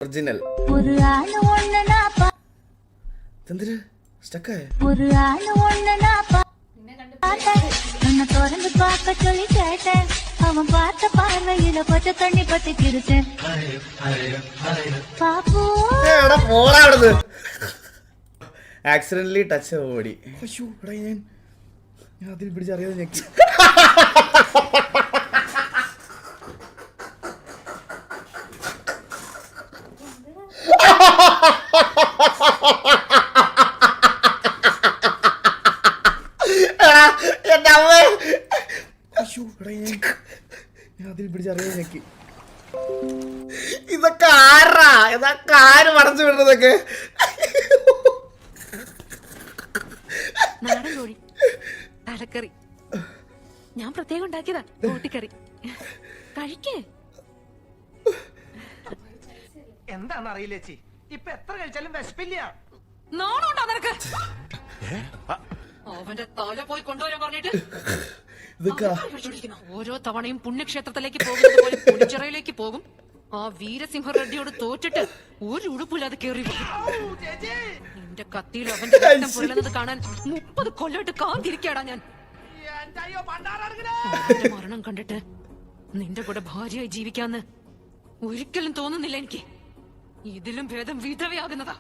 Original ஒரு ஆளு ஒண்ணு நான் എന്തിന് സ്റ്റക്കായ ஒரு ஆளு ஒண்ணு நான் பார்த்தேன் உன்னை திறந்து பார்க்க சொல்லி கேட்டேன் அவன் பார்த்த பார்வையில பச்சை தண்ணி பத்தி கிருச்சேன் பாப்போ എടാ പോടാ അവിടുന്ന് ആക്സിഡന്റലി ടച്ച് ഓടി അയ്യോ എടാ ഞാൻ അതിൽ പിടിച്ചറിയാതെ ഞെക്കി എന്റെ അമ്മ അയ്യോ എടാ ഞാൻ അതിൽ പിടിച്ചറിയാതെ ഞെക്കി ഇതൊക്കെ ആരാ ഇതൊക്കെ ആര് മറച്ചു വിടുന്നതൊക്കെ നാടൻ കോഴി തലക്കറി ഞാൻ പ്രത്യേകം ഉണ്ടാക്കിയതാ കൂട്ടിക്കറി കഴിക്കേ എന്താന്ന് അറിയില്ല ചേച്ചി ഇപ്പൊ എത്ര കഴിച്ചാലും വിശപ്പില്ല നാണുണ്ടോ നിനക്ക് അവന്റെ തല പോയി കൊണ്ടുവരാൻ പറഞ്ഞിട്ട് ഇതൊക്കെ ഓരോ തവണയും പുണ്യക്ഷേത്രത്തിലേക്ക് പോകുന്നത് പോലെ പുളിച്ചിറയിലേക്ക് പോകും ആ വീരസിംഹ റെഡ്ഡിയോട് തോറ്റിട്ട് ഒരു ഉടുപ്പില്ലാതെ കേറി നിന്റെ കത്തിയിൽ അവന്റെ രക്തം പുരളുന്നത് കാണാൻ 30 കൊല്ലമായിട്ട് കാത്തിരിക്കാടാ ഞാൻ അവന്റെ മരണം കണ്ടിട്ട് നിന്റെ കൂടെ ഭാര്യയായി ജീവിക്കാന്ന് ഒരിക്കലും തോന്നുന്നില്ല എനിക്ക് ഇതിലും ഭേദം വിധവയാകുന്നതാ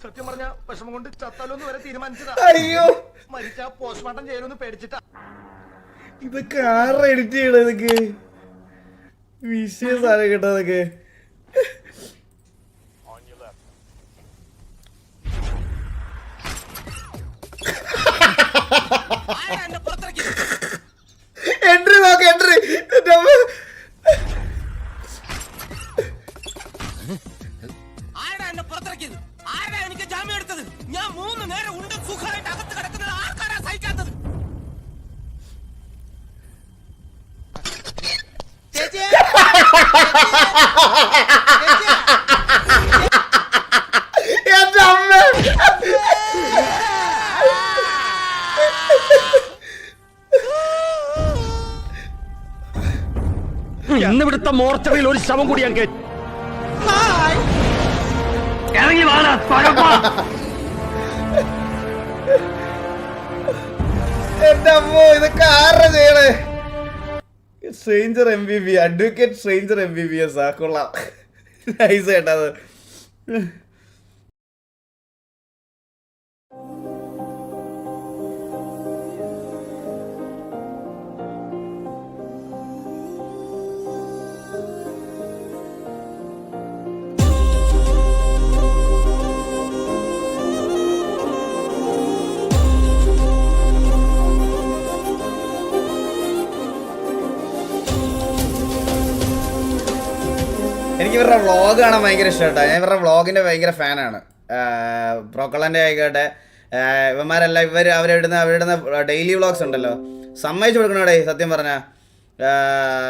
സത്യം പറഞ്ഞ വിഷമം കൊണ്ട് ചത്താലോന്ന് വരെ തീരുമാനിച്ചതാ അയ്യോ മരിച്ച പോസ്റ്റ്മോർട്ടം ചെയ്യലൊന്ന് പേടിച്ചിട്ടാ ഇതൊക്കെ ആരാ എഡിറ്റ് ചെയ്യണ ഇതൊക്കെ വിഷയ സാധനം കേട്ടോ അതൊക്കെ എൻട്രി നോക്ക് എൻട്രി ആരാ എന്നെ പുറത്തിറക്കിയത് ആരാ എനിക്ക് ജാമ്യം എടുത്തത് ഞാൻ 3 നേരം ഉണ്ട് സുഖമായിട്ട് അകത്ത് കിടക്കുന്നത് ആർക്കാരാ സഹിക്കാത്തത് എന്റെ അമ്മ ഇന്ന് ഇവിടുത്തെ മോർച്ചറിയിൽ ഒരു ശവം കൂടി ഞാൻ കേട്ടു ഇറങ്ങി വാടാ പഴപ്പാ. എന്റെ അമ്മോ ഇതൊക്കെ ആരാ ചെയ്യണേ stranger MVP advocate stranger MBBS ആ കൊള്ളാം നൈസ് കേട്ടോ അത് എനിക്ക് ഇവരുടെ വ്ളോഗ് കാണാൻ ഭയങ്കര ഇഷ്ടമായിട്ടോ ഞാൻ ഇവരുടെ വ്ളോഗിൻ്റെ ഭയങ്കര ഫാനാണ് പ്രോക്കളൻ്റെ ആയിക്കോട്ടെ ഇവന്മാരെല്ലാം അവരിടുന്ന ഡെയിലി വ്ളോഗ്സ് ഉണ്ടല്ലോ സമ്മതിച്ചു കൊടുക്കണോടെ സത്യം പറഞ്ഞാൽ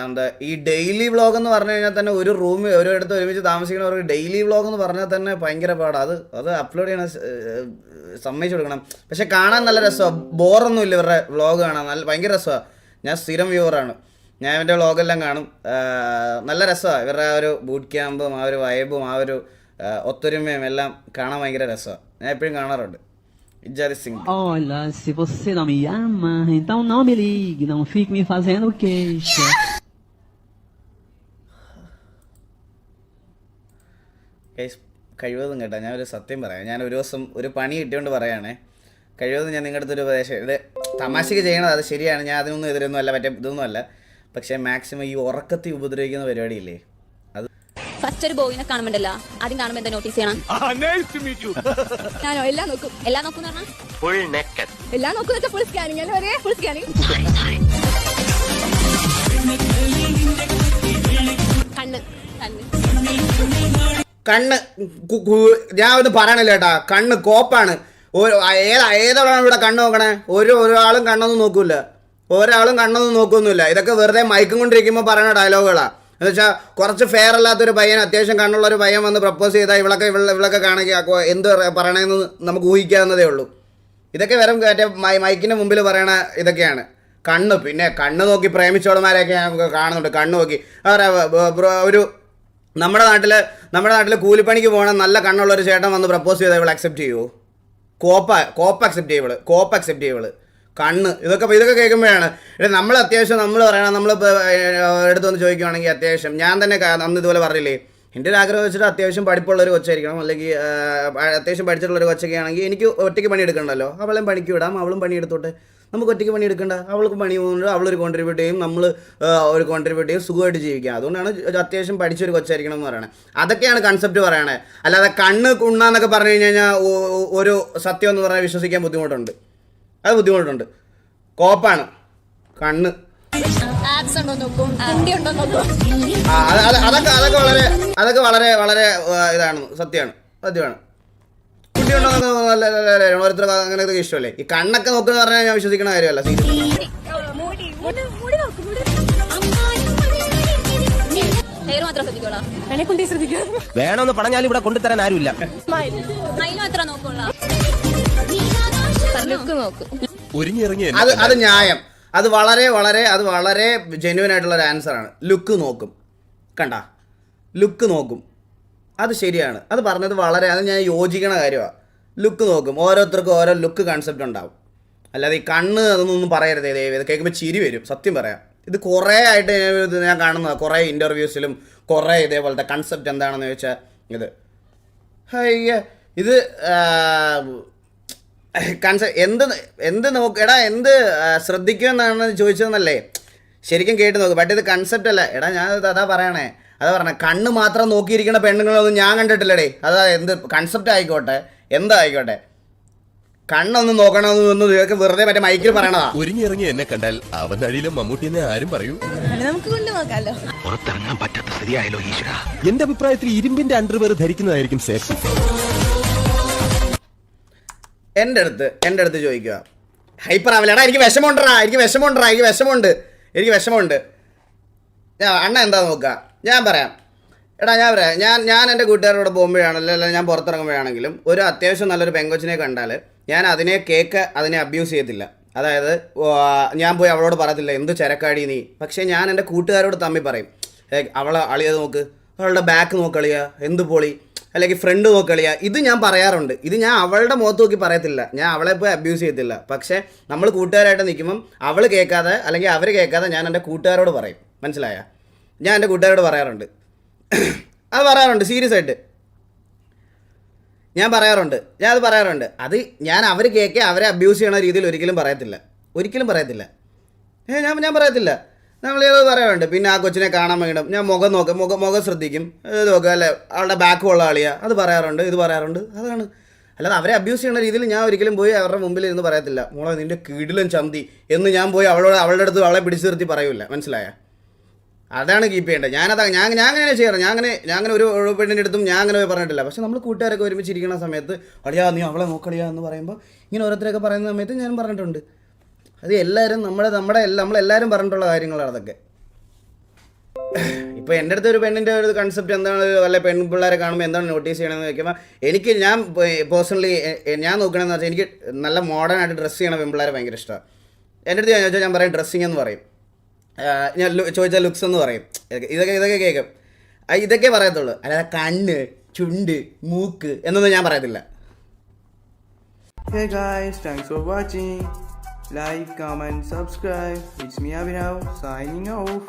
എന്താ ഈ ഡെയിലി വ്ളോഗ് എന്ന് പറഞ്ഞു കഴിഞ്ഞാൽ തന്നെ ഒരു റൂമിൽ ഒരിടത്ത് ഒരുമിച്ച് താമസിക്കുന്നവർക്ക് ഡെയിലി വ്ളോഗ് എന്ന് പറഞ്ഞാൽ തന്നെ ഭയങ്കര പാടാണ് അത് അപ്ലോഡ് ചെയ്യണ സമ്മതിച്ചു കൊടുക്കണം പക്ഷെ കാണാൻ നല്ല രസമാണ് ബോറൊന്നുമില്ല ഇവരുടെ വ്ളോഗ് കാണാൻ നല്ല ഭയങ്കര രസമാണ് ഞാൻ സ്ഥിരം വ്യൂവറാണ് ഞാൻ ഇവൻ്റെ വ്ളോഗെല്ലാം കാണും നല്ല രസമാണ് ഇവരുടെ ആ ഒരു ബൂട്ട് ക്യാമ്പും ആ ഒരു വൈബും ആ ഒരു ഒത്തൊരുമയും എല്ലാം കാണാൻ ഭയങ്കര രസമാണ് ഞാൻ എപ്പോഴും കാണാറുണ്ട് ഇജാതി Singh Olha, se você não me ama, então não me ligue, não fique me fazendo queixa. കഴിവതും കേട്ടോ ഞാൻ ഒരു സത്യം പറയാം ഞാൻ ഒരു ദിവസം ഒരു പണി കിട്ടിയോണ്ട് പറയുകയാണേ കഴിവതും ഞാൻ നിങ്ങളുടെ അടുത്തൊരു ഉപദേശം ഇത് തമാശയ്ക്ക് ചെയ്യണത് അത് ശരിയാണ് ഞാൻ അതിനൊന്നും എതിരൊന്നും അല്ല മറ്റേ ഇതൊന്നും അല്ല പക്ഷേ മാക്സിമം ഈ ഉറക്കത്തിൽ ഉപദ്രവിക്കുന്ന പരിപാടിയില്ലേ അത് ഫസ്റ്റ് ഒരു ബോയിനെ കാണുമ്പോണ്ടല്ലോ ആദ്യം കാണുമ്പോ എന്താ നോട്ടീസ് ചെയ്യണം ഞാനോ എല്ലാം നോക്കും എല്ലാം നോക്കും എല്ലാം നോക്കുന്ന ഫുൾ സ്കാനിങ് അല്ലേ ഒരേ ഫുൾ സ്കാനിങ് കണ്ണ് കണ്ണ് ഞാൻ ഒന്ന് പറയണില്ല കേട്ടാ കണ്ണ് കോപ്പാണ് ഏതോടാണ് ഇവിടെ കണ്ണ് നോക്കണേ ഒരാളും കണ്ണൊന്നും നോക്കൂല ഒരാളും കണ്ണൊന്നും നോക്കൊന്നുമില്ല ഇതൊക്കെ വെറുതെ മയക്കം കൊണ്ടിരിക്കുമ്പോൾ പറയുന്ന ഡയലോഗുകളാണ് എന്ന് വെച്ചാൽ കുറച്ച് ഫെയർ അല്ലാത്തൊരു പയ്യൻ അത്യാവശ്യം കണ്ണുള്ളൊരു പയ്യൻ വന്ന് പ്രപ്പോസ് ചെയ്താൽ ഇവളൊക്കെ കാണുക എന്ത് പറയണമെന്ന് നമുക്ക് ഊഹിക്കാവുന്നതേ ഉള്ളൂ ഇതൊക്കെ വെറും മറ്റേ മൈക്കിൻ്റെ മുമ്പിൽ പറയണ ഇതൊക്കെയാണ് കണ്ണ് നോക്കി പ്രേമിച്ചോളമാരെയൊക്കെ ഞാൻ കാണുന്നുണ്ട്. കണ്ണ് നോക്കി ഒരു നമ്മുടെ നാട്ടിൽ കൂലിപ്പണിക്ക് പോകണം നല്ല കണ്ണുള്ള ഒരു ചേട്ടൻ വന്ന് പ്രപ്പോസ് ചെയ്താൽ ഇവൾ അക്സെപ്റ്റ് ചെയ്യുമോ? കോപ്പ അക്സെപ്റ്റ് ചെയ്യുവള് കണ്ണ് ഇതൊക്കെ കേൾക്കുമ്പോഴാണ് നമ്മൾ അത്യാവശ്യം നമ്മൾ പറയണം. നമ്മളിപ്പോൾ എടുത്തൊന്ന് ചോദിക്കുകയാണെങ്കിൽ അത്യാവശ്യം ഞാൻ തന്നെ അന്ന് ഇതുപോലെ പറഞ്ഞില്ലേ, എൻ്റെ ഒരു ആഗ്രഹം വെച്ചിട്ട് അത്യാവശ്യം പഠിപ്പുള്ളൊരു കൊച്ചായിരിക്കണം, അല്ലെങ്കിൽ അത്യാവശ്യം പഠിച്ചിട്ടുള്ളൊരു കൊച്ചൊക്കെ ആണെങ്കിൽ എനിക്ക് ഒറ്റയ്ക്ക് പണിയെടുക്കണ്ടല്ലോ, അവളെയും പണിക്ക് വിടാം, അവളും പണിയെടുത്തോട്ടെ, നമുക്ക് ഒറ്റയ്ക്ക് പണിയെടുക്കണ്ട, അവൾക്ക് പണി പോകുന്നുണ്ട്, അവളൊരു കോൺട്രിബ്യൂട്ട് ചെയ്യും, നമ്മൾ ഒരു കോൺട്രിബ്യൂട്ട് ചെയ്യും, സുഖമായിട്ട് ജീവിക്കാം. അതുകൊണ്ടാണ് അത്യാവശ്യം പഠിച്ചൊരു കൊച്ചായിരിക്കണം എന്ന് പറയണത്. അതൊക്കെയാണ് കൺസെപ്റ്റ് പറയണേ. അല്ലാതെ കണ്ണ് കുണ്ണാന്നൊക്കെ പറഞ്ഞു കഴിഞ്ഞാൽ ഒരു സത്യം എന്ന് പറഞ്ഞാൽ വിശ്വസിക്കാൻ ബുദ്ധിമുട്ടുണ്ട്. കോപ്പാണ് കണ്ണ്. ആപ്സ് ഉണ്ടോ നോക്കും, കുണ്ടി ഉണ്ടോ നോക്കും. അതൊക്കെ വളരെ വളരെ ഇതാണ്, സത്യമാണ്. കുട്ടി ഉണ്ടോ ഓരോരുത്തർക്ക് അങ്ങനെയൊക്കെ ഇഷ്ടമല്ലേ. ഈ കണ്ണൊക്കെ നോക്കുന്ന പറഞ്ഞാൽ ഞാൻ വിശ്വസിക്കുന്ന കാര്യമല്ല. ഹെയർ മാത്രം ശ്രദ്ധിക്കോളാം, എന്നെ കുണ്ടി ശ്രദ്ധിക്കാം. വേണമെന്ന് പറഞ്ഞാൽ ഇവിടെ കൊണ്ടുതരാൻ ആരുമില്ല. മൈൽ മാത്രം നോക്കോളാം, ലുക്ക് നോക്കും. അത് ന്യായം. അത് വളരെ വളരെ ജെന്യുവൻ ആയിട്ടുള്ള ഒരു ആൻസറാണ്. ലുക്ക് നോക്കും, അത് ശരിയാണ്. അത് പറഞ്ഞത് അത് ഞാൻ യോജിക്കണ കാര്യമാണ്. ലുക്ക് നോക്കും, ഓരോരുത്തർക്കും ഓരോ ലുക്ക് കൺസെപ്റ്റ് ഉണ്ടാവും. അല്ലാതെ ഈ കണ്ണ് അതൊന്നും പറയരുത്. ഇത് കേൾക്കുമ്പോൾ ചിരി വരും, സത്യം പറയാം. ഇത് കുറേ ആയിട്ട് ഞാൻ കാണുന്നതാണ്, കുറേ ഇൻ്റർവ്യൂസിലും കുറേ ഇതേപോലത്തെ കൺസെപ്റ്റ് എന്താണെന്ന് ചോദിച്ചാൽ ഇത് എന്ത് നോക്കടാ, എന്ത് ശ്രദ്ധിക്കുമെന്നാണ് ചോദിച്ചതെന്നല്ലേ ശരിക്കും കേട്ട് നോക്കും. ബട്ട് ഇത് കൺസെപ്റ്റ് അല്ല. ഞാൻ അതാ പറഞ്ഞേ കണ്ണ് മാത്രം നോക്കിയിരിക്കുന്ന പെണ്ണുങ്ങളൊന്നും ഞാൻ കണ്ടിട്ടില്ലടേ. അതാ എന്ത് കൺസെപ്റ്റ് ആയിക്കോട്ടെ, എന്തായിക്കോട്ടെ, കണ്ണൊന്നും നോക്കണമെന്നൊന്നും ഇതൊക്കെ വെറുതെ മറ്റേ മൈക്കിൽ പറയണതാ. ഒരുങ്ങിയിറങ്ങി എന്നെ കണ്ടാൽ അവന്റെ അടിയിലും മമ്മൂട്ടിനെ ആരും പറയൂ. നമുക്ക് കൊണ്ട് നോക്കാലോ. പുറത്തിറങ്ങാൻ പറ്റാത്ത സ്ഥിതിയായല്ലോ ഈശ്വര. എന്റെ അഭിപ്രായത്തിൽ ഇരുമ്പിന്റെ അണ്ടർവെയർ ധരിക്കുന്നതായിരിക്കും സേഫ്. എൻ്റെ അടുത്ത് ചോദിക്കുക ഹൈപ്പർ ആവില്ലടാ, എനിക്ക് വിഷമമുണ്ട്. അണ്ണ എന്താ നോക്കുക? ഞാൻ പറയാം. ഞാൻ എൻ്റെ കൂട്ടുകാരോട് പോകുമ്പോഴാണല്ലോ, അല്ലെങ്കിൽ ഞാൻ പുറത്തിറങ്ങുമ്പോഴാണെങ്കിലും ഒരു അത്യാവശ്യം നല്ലൊരു പെങ്കൊച്ചിനെ കണ്ടാൽ ഞാൻ അതിനെ അബ്യൂസ് ചെയ്യത്തില്ല. അതായത് ഞാൻ പോയി അവളോട് പറയത്തില്ല എന്ത് ചരക്കാടി നീ. പക്ഷേ ഞാൻ എൻ്റെ കൂട്ടുകാരോട് തമ്മിൽ പറയും, അവളെ അളിയത് നോക്ക്, അവളുടെ ബാക്ക് നോക്കളിയ, എന്ത് പൊളി, അല്ലെങ്കിൽ ഫ്രണ്ട് നോക്കളിയ. ഇത് ഞാൻ പറയാറുണ്ട്. ഇത് ഞാൻ അവളുടെ മുഖത്ത് നോക്കി പറയത്തില്ല, ഞാൻ അവളെ പോയി അബ്യൂസ് ചെയ്യത്തില്ല. പക്ഷേ നമ്മൾ കൂട്ടുകാരായിട്ട് നിൽക്കുമ്പം അവൾ കേൾക്കാതെ അല്ലെങ്കിൽ അവർ കേൾക്കാതെ ഞാൻ എൻ്റെ കൂട്ടുകാരോട് പറയും. മനസ്സിലായ? ഞാൻ എൻ്റെ കൂട്ടുകാരോട് പറയാറുണ്ട്. അത് പറയാറുണ്ട്, സീരിയസ് ആയിട്ട് ഞാൻ പറയാറുണ്ട്. അത് ഞാൻ അവർ കേൾക്കുക അവരെ അബ്യൂസ് ചെയ്യണ രീതിയിൽ ഒരിക്കലും പറയത്തില്ല. ഞാൻ പറയത്തില്ല. നമ്മളത് പറയാറുണ്ട്. പിന്നെ ആ കൊച്ചിനെ കാണാൻ വേണ്ടിയും ഞാൻ മുഖം ശ്രദ്ധിക്കും, നോക്കുക അല്ലേ, അവളുടെ ബാക്ക് ഉള്ള ആളിയാ, അത് പറയാറുണ്ട്, ഇത് പറയാറുണ്ട്. അതാണ്. അല്ലാതെ അവരെ അബ്യൂസ് ചെയ്യുന്ന രീതിയിൽ ഞാൻ ഒരിക്കലും പോയി അവരുടെ മുമ്പിൽ ഇരുന്ന് പറയത്തില്ല, മോളെ നിൻ്റെ കിടിലൻ ചന്തി എന്ന് ഞാൻ പോയി അവളുടെ അടുത്ത് അവളെ പിടിച്ചു നിർത്തി പറയൂല. മനസ്സിലായ? അതാണ് കീപ്പ് ചെയ്യേണ്ടത്. ഞാൻ അങ്ങനെ ചെയ്യാറ്. ഞാൻ അങ്ങനെ ഒരു പെണ്ണിൻ്റെ അടുത്തും ഞാൻ അങ്ങനെ പറഞ്ഞിട്ടില്ല. പക്ഷെ നമ്മൾ കൂട്ടുകാരൊക്കെ ഒരുമിച്ചിരിക്കുന്ന സമയത്ത് അളിയാ നീ അവളെ നോക്കളിയാ എന്ന് പറയുമ്പോൾ ഇങ്ങനെ ഓരോരുത്തരൊക്കെ പറയുന്ന സമയത്ത് ഞാൻ പറഞ്ഞിട്ടുണ്ട്. അത് എല്ലാവരും നമ്മളെല്ലാവരും പറഞ്ഞിട്ടുള്ള കാര്യങ്ങളാണ് അതൊക്കെ. ഇപ്പോൾ എൻ്റെ അടുത്ത് ഒരു പെണ്ണിൻ്റെ ഒരു കൺസെപ്റ്റ് എന്താണ്, വല്ല പെൺപിള്ളേരെ കാണുമ്പോൾ എന്താണ് നോട്ടീസ് ചെയ്യണമെന്ന് ചോദിക്കുമ്പോൾ ഞാൻ പേഴ്സണലി ഞാൻ നോക്കണമെന്ന് വെച്ചാൽ എനിക്ക് നല്ല മോഡേൺ ആയിട്ട് ഡ്രസ്സ് ചെയ്യണ പെൺപിള്ളേരെ ഭയങ്കര ഇഷ്ടമാണ്. എൻ്റെ അടുത്ത് ഞാൻ ചോദിച്ചാൽ ഞാൻ പറയും ഡ്രസ്സിങ് എന്ന് പറയും, ഞാൻ ചോദിച്ചാൽ ലുക്സ് എന്ന് പറയും. ഇതൊക്കെ കേൾക്കും. ഇതൊക്കെ പറയത്തുള്ളൂ. അല്ലാതെ കണ്ണ്, ചുണ്ട്, മൂക്ക് എന്നൊന്നും ഞാൻ പറയത്തില്ല. Hey guys, thanks for watching. Like, comment, subscribe. It's me Abhinav signing off.